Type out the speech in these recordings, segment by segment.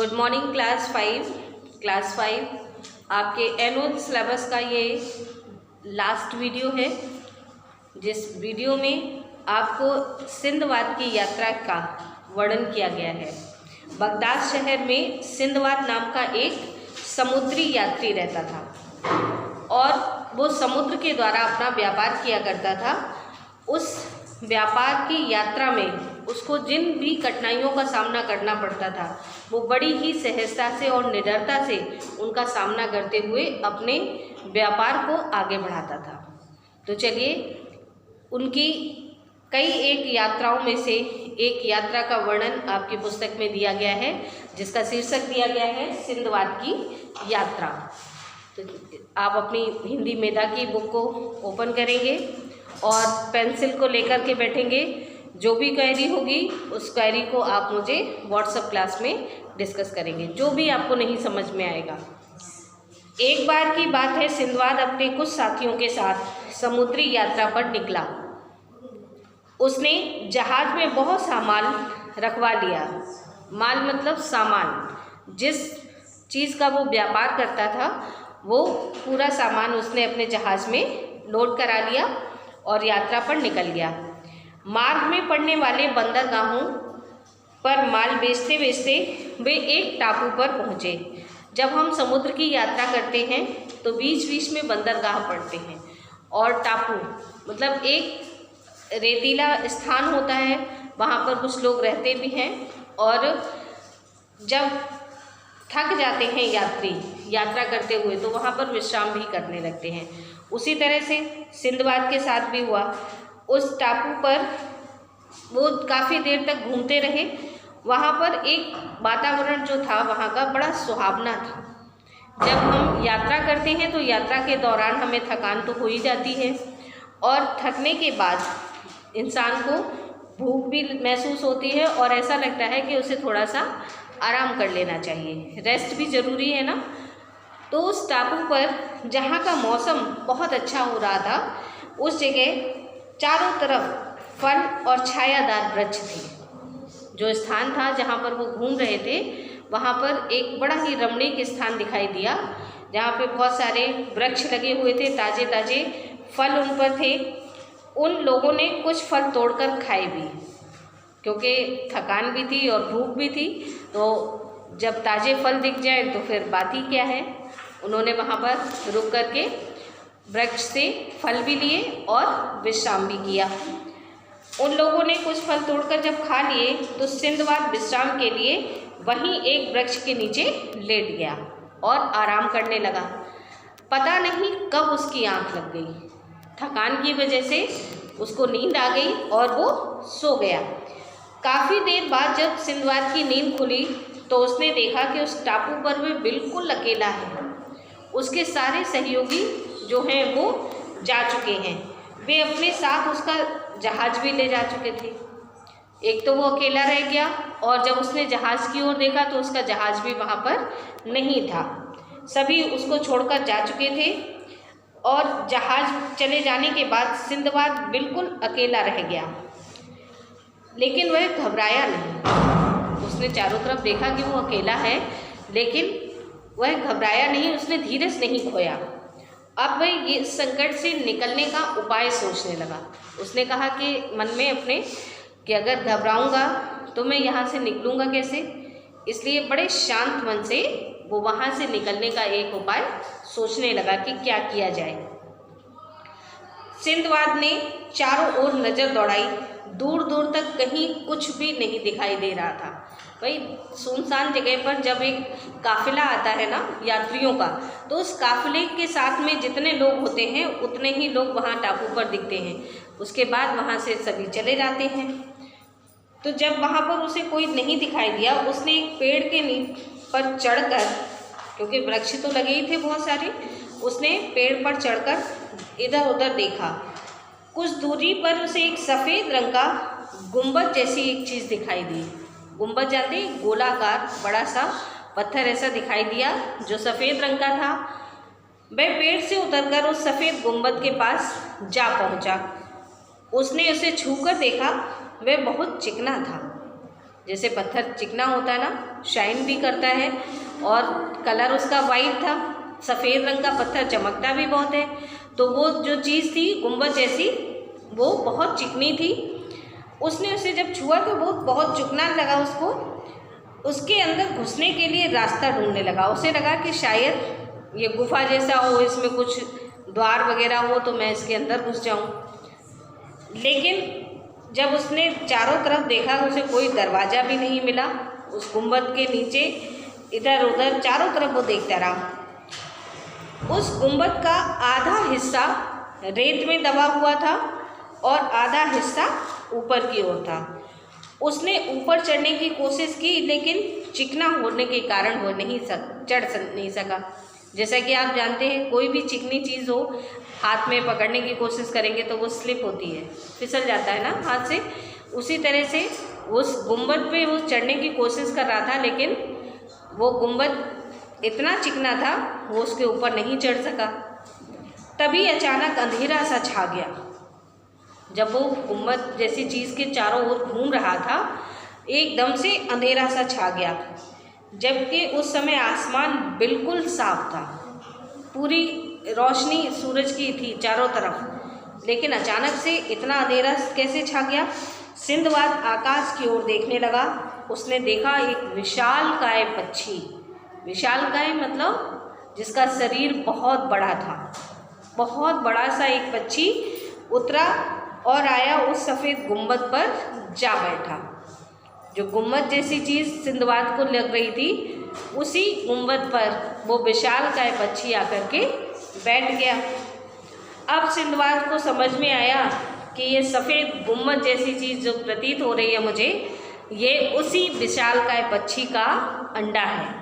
Good morning class 5 आपके annual syllabus का ये लास्ट वीडियो है, जिस वीडियो में आपको सिंधवाद की यात्रा का वर्णन किया गया है। बगदाद शहर में सिंधवाद नाम का एक समुद्री यात्री रहता था और वो समुद्र के द्वारा अपना व्यापार किया करता था। उस व्यापार की यात्रा में उसको जिन भी कठिनाइयों का सामना करना पड़ता था, वो बड़ी ही सहजता से और निडरता से उनका सामना करते हुए अपने व्यापार को आगे बढ़ाता था। तो चलिए, उनकी कई एक यात्राओं में से एक यात्रा का वर्णन आपकी पुस्तक में दिया गया है, जिसका शीर्षक दिया गया है सिंधवाद की यात्रा। तो आप अपनी हिंदी मेधा की बुक को ओपन करेंगे और पेंसिल को लेकर के बैठेंगे। जो भी क्वेरी होगी उस क्वेरी को आप मुझे व्हाट्सएप क्लास में डिस्कस करेंगे, जो भी आपको नहीं समझ में आएगा। एक बार की बात है, सिंधवाद अपने कुछ साथियों के साथ समुद्री यात्रा पर निकला। उसने जहाज में बहुत सा माल रखवा लिया। माल मतलब सामान, जिस चीज़ का वो व्यापार करता था वो पूरा सामान उसने अपने जहाज में लोड करा लिया और यात्रा पर निकल गया। मार्ग में पड़ने वाले बंदरगाहों पर माल बेचते बेचते वे एक टापू पर पहुँचे। जब हम समुद्र की यात्रा करते हैं तो बीच बीच में बंदरगाह पड़ते हैं, और टापू मतलब एक रेतीला स्थान होता है, वहाँ पर कुछ लोग रहते भी हैं और जब थक जाते हैं यात्री यात्रा करते हुए तो वहाँ पर विश्राम भी करने लगते हैं। उसी तरह से सिंधवाद के साथ भी हुआ। उस टापू पर वो काफ़ी देर तक घूमते रहे। वहाँ पर एक वातावरण जो था वहाँ का बड़ा सुहावना था। जब हम यात्रा करते हैं तो यात्रा के दौरान हमें थकान तो हो ही जाती है, और थकने के बाद इंसान को भूख भी महसूस होती है और ऐसा लगता है कि उसे थोड़ा सा आराम कर लेना चाहिए, रेस्ट भी ज़रूरी है ना। तो उस टापू पर जहाँ का मौसम बहुत अच्छा हो रहा था, उस जगह चारों तरफ फल और छायादार वृक्ष थे। जो स्थान था जहाँ पर वो घूम रहे थे, वहाँ पर एक बड़ा ही रमणीक स्थान दिखाई दिया, जहाँ पे बहुत सारे वृक्ष लगे हुए थे, ताज़े ताज़े फल उन पर थे। उन लोगों ने कुछ फल तोड़कर खाए भी, क्योंकि थकान भी थी और भूख भी थी। तो जब ताज़े फल दिख जाए तो फिर बात ही क्या है। उन्होंने वहाँ पर रुक करके वृक्ष से फल भी लिए और विश्राम भी किया। उन लोगों ने कुछ फल तोड़कर जब खा लिए तो सिंधवाद विश्राम के लिए वहीं एक वृक्ष के नीचे लेट गया और आराम करने लगा। पता नहीं कब उसकी आँख लग गई। थकान की वजह से उसको नींद आ गई और वो सो गया। काफ़ी देर बाद जब सिंधवाद की नींद खुली तो उसने देखा कि उस टापू पर वह बिल्कुल अकेला है। उसके सारे सहयोगी जो हैं वो जा चुके हैं। वे अपने साथ उसका जहाज भी ले जा चुके थे। एक तो वो अकेला रह गया, और जब उसने जहाज की ओर देखा तो उसका जहाज भी वहाँ पर नहीं था। सभी उसको छोड़कर जा चुके थे और जहाज चले जाने के बाद सिंधवाद बिल्कुल अकेला रह गया। लेकिन वह घबराया नहीं। उसने चारों तरफ देखा कि वो अकेला है, लेकिन वह घबराया नहीं, उसने धीरज नहीं खोया। अब वह ये संकट से निकलने का उपाय सोचने लगा। उसने कहा कि मन में अपने कि अगर घबराऊंगा तो मैं यहाँ से निकलूँगा कैसे। इसलिए बड़े शांत मन से वो वहाँ से निकलने का एक उपाय सोचने लगा कि क्या किया जाए। सिंधवाद ने चारों ओर नज़र दौड़ाई। दूर दूर तक कहीं कुछ भी नहीं दिखाई दे रहा था। भाई, सुनसान जगह पर जब एक काफिला आता है ना यात्रियों का, तो उस काफिले के साथ में जितने लोग होते हैं उतने ही लोग वहाँ टापू पर दिखते हैं। उसके बाद वहाँ से सभी चले जाते हैं। तो जब वहाँ पर उसे कोई नहीं दिखाई दिया, उसने एक पेड़ के पर चढ़कर, क्योंकि वृक्ष तो लगे ही थे बहुत सारे, उसने पेड़ पर चढ़कर इधर उधर देखा। कुछ दूरी पर उसे एक सफ़ेद रंग का गुंबद जैसी एक चीज़ दिखाई दी। गुंबद जाते गोलाकार बड़ा सा पत्थर ऐसा दिखाई दिया जो सफ़ेद रंग का था। वह पेड़ से उतरकर उस सफ़ेद गुंबद के पास जा पहुंचा। उसने उसे छूकर देखा, वह बहुत चिकना था। जैसे पत्थर चिकना होता है ना, शाइन भी करता है, और कलर उसका वाइट था, सफ़ेद रंग का पत्थर चमकता भी बहुत है। तो वो जो चीज़ थी गुंबद जैसी, वो बहुत चिकनी थी। उसने उसे जब छुआ तो वो बहुत चिकना लगा उसको। उसके अंदर घुसने के लिए रास्ता ढूंढने लगा। उसे लगा कि शायद ये गुफा जैसा हो, इसमें कुछ द्वार वगैरह हो तो मैं इसके अंदर घुस जाऊं। लेकिन जब उसने चारों तरफ देखा उसे कोई दरवाज़ा भी नहीं मिला। उस गुंबद के नीचे इधर उधर चारों तरफ वो देखता रहा। उस गुंबद का आधा हिस्सा रेत में दबा हुआ था और आधा हिस्सा ऊपर की ओर था। उसने ऊपर चढ़ने की कोशिश की, लेकिन चिकना होने के कारण वो चढ़ नहीं सका। जैसा कि आप जानते हैं, कोई भी चिकनी चीज़ हो, हाथ में पकड़ने की कोशिश करेंगे तो वो स्लिप होती है, फिसल जाता है ना हाथ से। उसी तरह से उस गुंबद पे वो चढ़ने की कोशिश कर रहा था, लेकिन वो गुंबद इतना चिकना था वो उसके ऊपर नहीं चढ़ सका। तभी अचानक अंधेरा सा छा गया। जब वो गुंबद जैसी चीज़ के चारों ओर घूम रहा था, एकदम से अंधेरा सा छा गया, जबकि उस समय आसमान बिल्कुल साफ था, पूरी रोशनी सूरज की थी चारों तरफ। लेकिन अचानक से इतना अंधेरा कैसे छा गया? सिंधवाद आकाश की ओर देखने लगा। उसने देखा एक विशालकाय पक्षी। विशालकाय मतलब जिसका शरीर बहुत बड़ा था। बहुत बड़ा सा एक पक्षी उतरा और आया उस सफ़ेद गुंबद पर जा बैठा। जो गुंबद जैसी चीज़ सिंधवाद को लग रही थी, उसी गुंबद पर वो विशालकाय पक्षी आकर के बैठ गया। अब सिंधवाद को समझ में आया कि ये सफ़ेद गुंबद जैसी चीज़ जो प्रतीत हो रही है मुझे, ये उसी विशालकाय पक्षी का अंडा है।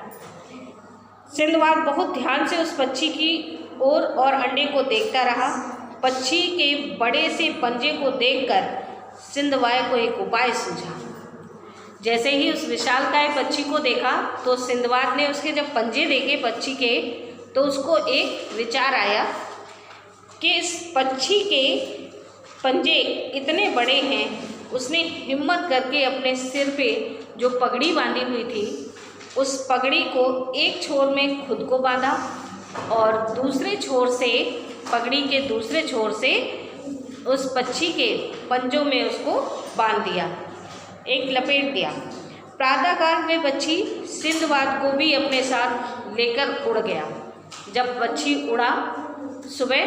सिंधवाद बहुत ध्यान से उस पक्षी की ओर और अंडे को देखता रहा। पक्षी के बड़े से पंजे को देखकर सिंधवाद को एक उपाय सूझा। जैसे ही उस विशालकाय पक्षी को देखा तो सिंधवाद ने उसके जब पंजे देखे पक्षी के, तो उसको एक विचार आया कि इस पक्षी के पंजे इतने बड़े हैं। उसने हिम्मत करके अपने सिर पे जो पगड़ी बांधी हुई थी, उस पगड़ी को एक छोर में खुद को बांधा और दूसरे छोर से, पगड़ी के दूसरे छोर से उस पक्षी के पंजों में उसको बांध दिया, एक लपेट दिया। प्रातःकाल में पक्षी सिंधवाद को भी अपने साथ लेकर उड़ गया। जब पक्षी उड़ा सुबह,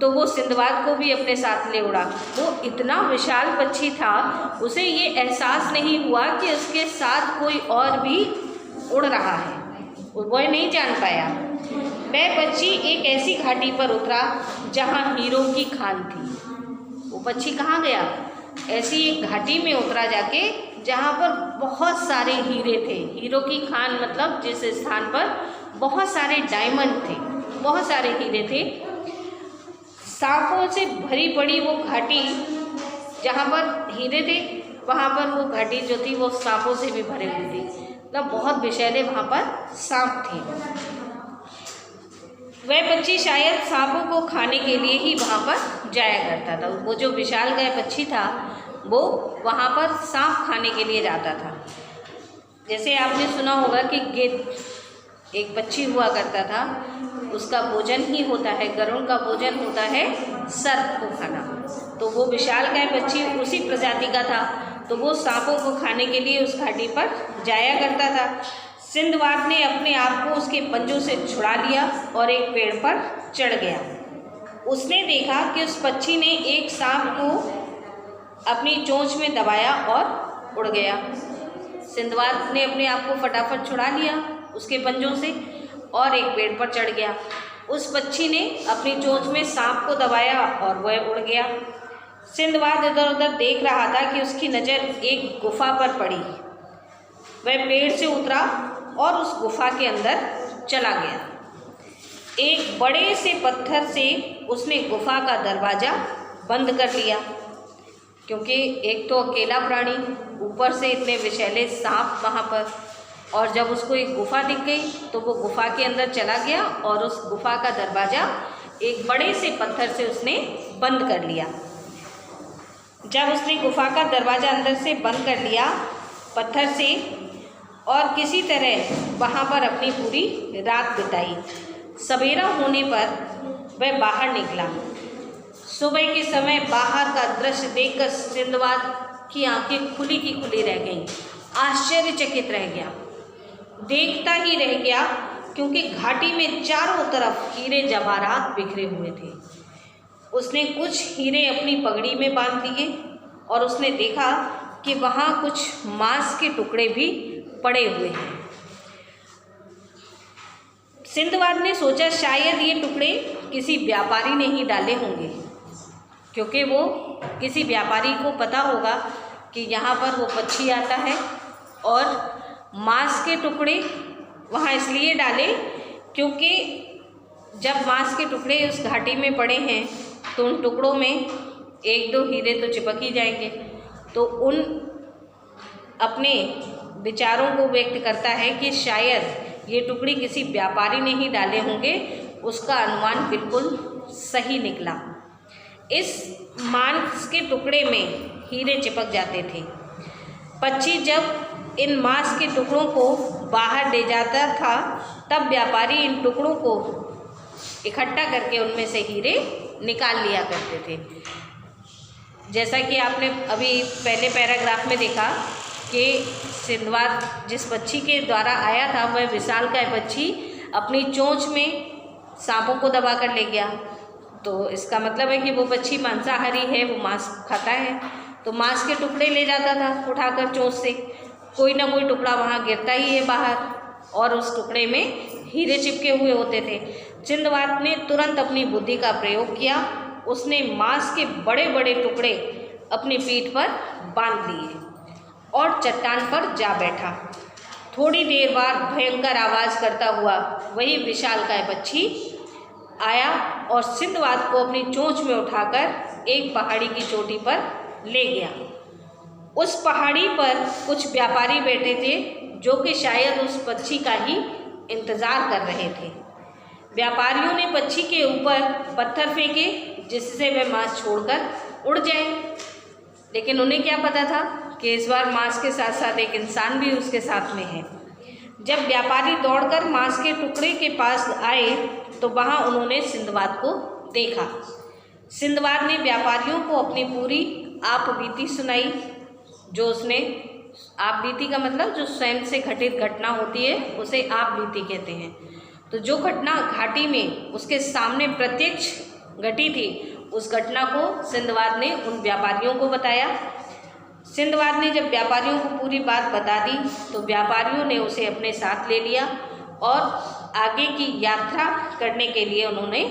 तो वो सिंधवाद को भी अपने साथ ले उड़ा। वो इतना विशाल पक्षी था, उसे ये एहसास नहीं हुआ कि उसके साथ कोई और भी उड़ रहा है। वो नहीं जान पाया। वह पक्षी एक ऐसी घाटी पर उतरा जहाँ हीरों की खान थी। वो पक्षी कहाँ गया? ऐसी एक घाटी में उतरा जाके जहाँ पर बहुत सारे हीरे थे। हीरों की खान मतलब जिस स्थान पर बहुत सारे डायमंड थे, बहुत सारे हीरे थे। सांपों से भरी पड़ी वो घाटी, जहाँ पर हीरे थे वहाँ पर वो घाटी जो थी वो सांपों से भी भरी हुई थी। मतलब बहुत विषैले वहाँ पर सांप थे। वह पक्षी शायद सांपों को खाने के लिए ही वहाँ पर जाया करता था। वो जो विशालकाय पक्षी था वो वहाँ पर सांप खाने के लिए जाता था। जैसे आपने सुना होगा कि गिद्ध एक पक्षी हुआ करता था, उसका भोजन ही होता है, गरुड़ का भोजन होता है सर्प को खाना। तो वो विशालकाय पक्षी उसी प्रजाति का था, तो वो सांपों को खाने के लिए उस घाटी पर जाया करता था। सिंधवाद ने अपने आप को उसके पंजों से छुड़ा लिया और एक पेड़ पर चढ़ गया। उसने देखा कि उस पक्षी ने एक सांप को अपनी चोंच में दबाया और उड़ गया। सिंधवाद ने अपने आप को फटाफट छुड़ा लिया उसके पंजों से और एक पेड़ पर चढ़ गया। उस पक्षी ने अपनी चोंच में सांप को दबाया और वह उड़ गया। सिंधवाद इधर उधर देख रहा था कि उसकी नज़र एक गुफा पर पड़ी। वह पेड़ से उतरा और उस गुफा के अंदर चला गया। एक बड़े से पत्थर से उसने गुफा का दरवाज़ा बंद कर लिया, क्योंकि एक तो अकेला प्राणी, ऊपर से इतने विषैले सांप वहाँ पर, और जब उसको एक गुफा दिख गई तो वो गुफा के अंदर चला गया और उस गुफा का दरवाज़ा एक बड़े से पत्थर से उसने बंद कर लिया। जब उसने गुफा का दरवाज़ा अंदर से बंद कर लिया पत्थर से और किसी तरह वहाँ पर अपनी पूरी रात बिताई। सवेरा होने पर वह बाहर निकला। सुबह के समय बाहर का दृश्य देखकर सिंदबाद की आंखें खुली की खुली रह गईं। आश्चर्यचकित रह गया, देखता ही रह गया, क्योंकि घाटी में चारों तरफ हीरे जवाहरात बिखरे हुए थे। उसने कुछ हीरे अपनी पगड़ी में बांध लिए और उसने देखा कि वहाँ कुछ मांस के टुकड़े भी पड़े हुए हैं। सिंदबाद ने सोचा शायद ये टुकड़े किसी व्यापारी ने ही डाले होंगे, क्योंकि वो किसी व्यापारी को पता होगा कि यहाँ पर वो पक्षी आता है, और मांस के टुकड़े वहाँ इसलिए डाले क्योंकि जब मांस के टुकड़े उस घाटी में पड़े हैं तो उन टुकड़ों में एक दो हीरे तो चिपक ही जाएंगे। तो उन अपने विचारों को व्यक्त करता है कि शायद ये टुकड़ी किसी व्यापारी ने ही डाले होंगे। उसका अनुमान बिल्कुल सही निकला। इस मांस के टुकड़े में हीरे चिपक जाते थे। पक्षी जब इन मांस के टुकड़ों को बाहर ले जाता था तब व्यापारी इन टुकड़ों को इकट्ठा करके उनमें से हीरे निकाल लिया करते थे। जैसा कि आपने अभी पहले पैराग्राफ में देखा कि सिंदबाद जिस पक्षी के द्वारा आया था वह विशालकाय पक्षी अपनी चोंच में सांपों को दबा कर ले गया। तो इसका मतलब है कि वो पक्षी मांसाहारी है, वो मांस खाता है। तो मांस के टुकड़े ले जाता था उठाकर चोंच से, कोई ना कोई टुकड़ा वहाँ गिरता ही है बाहर, और उस टुकड़े में हीरे चिपके हुए होते थे। सिंदबाद ने तुरंत अपनी बुद्धि का प्रयोग किया। उसने मांस के बड़े बड़े टुकड़े अपनी पीठ पर बांध लिए और चट्टान पर जा बैठा। थोड़ी देर बाद भयंकर आवाज़ करता हुआ वही विशालकाय पक्षी आया और सिंदबाद को अपनी चोंच में उठाकर एक पहाड़ी की चोटी पर ले गया। उस पहाड़ी पर कुछ व्यापारी बैठे थे जो कि शायद उस पक्षी का ही इंतज़ार कर रहे थे। व्यापारियों ने पक्षी के ऊपर पत्थर फेंके जिससे वह मांस छोड़कर उड़ जाए, लेकिन उन्हें क्या पता था कि इस बार मांस के साथ साथ एक इंसान भी उसके साथ में है। जब व्यापारी दौड़कर मांस के टुकड़े के पास आए तो वहाँ उन्होंने सिंदबाद को देखा। सिंदबाद ने व्यापारियों को अपनी पूरी आप बीती सुनाई। जो उसने आप बीती का मतलब जो स्वयं से घटित घटना होती है उसे आप बीती कहते हैं। तो जो घटना घाटी में उसके सामने प्रत्यक्ष घटी थी उस घटना को सिंदबाद ने उन व्यापारियों को बताया। सिंदबाद ने जब व्यापारियों को पूरी बात बता दी तो व्यापारियों ने उसे अपने साथ ले लिया और आगे की यात्रा करने के लिए उन्होंने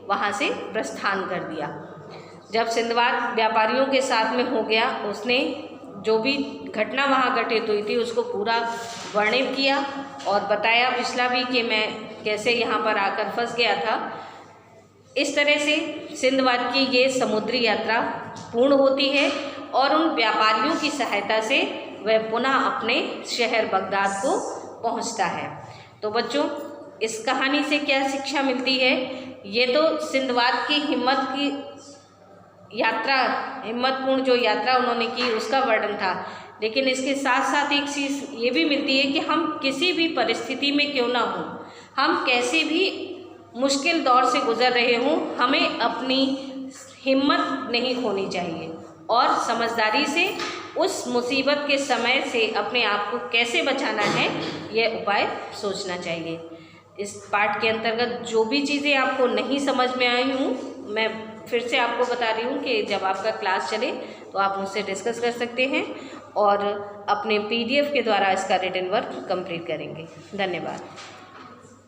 वहाँ से प्रस्थान कर दिया। जब सिंदबाद व्यापारियों के साथ में हो गया, उसने जो भी घटना वहाँ घटित हुई थी उसको पूरा वर्णित किया और बताया पिछला भी कि मैं कैसे यहाँ पर आकर फंस गया था। इस तरह से सिंदबाद की ये समुद्री यात्रा पूर्ण होती है और उन व्यापारियों की सहायता से वह पुनः अपने शहर बगदाद को पहुँचता है। तो बच्चों, इस कहानी से क्या शिक्षा मिलती है? ये तो सिंदबाद की हिम्मतपूर्ण जो यात्रा उन्होंने की उसका वर्णन था, लेकिन इसके साथ साथ एक चीज़ ये भी मिलती है कि हम किसी भी परिस्थिति में क्यों ना हो, हम कैसे भी मुश्किल दौर से गुजर रहे हों, हमें अपनी हिम्मत नहीं खोनी चाहिए और समझदारी से उस मुसीबत के समय से अपने आप को कैसे बचाना है यह उपाय सोचना चाहिए। इस पाठ के अंतर्गत जो भी चीज़ें आपको नहीं समझ में आई हूँ, मैं फिर से आपको बता रही हूँ कि जब आपका क्लास चले तो आप मुझसे डिस्कस कर सकते हैं और अपने PDF के द्वारा इसका रिटन वर्क कंप्लीट करेंगे। धन्यवाद।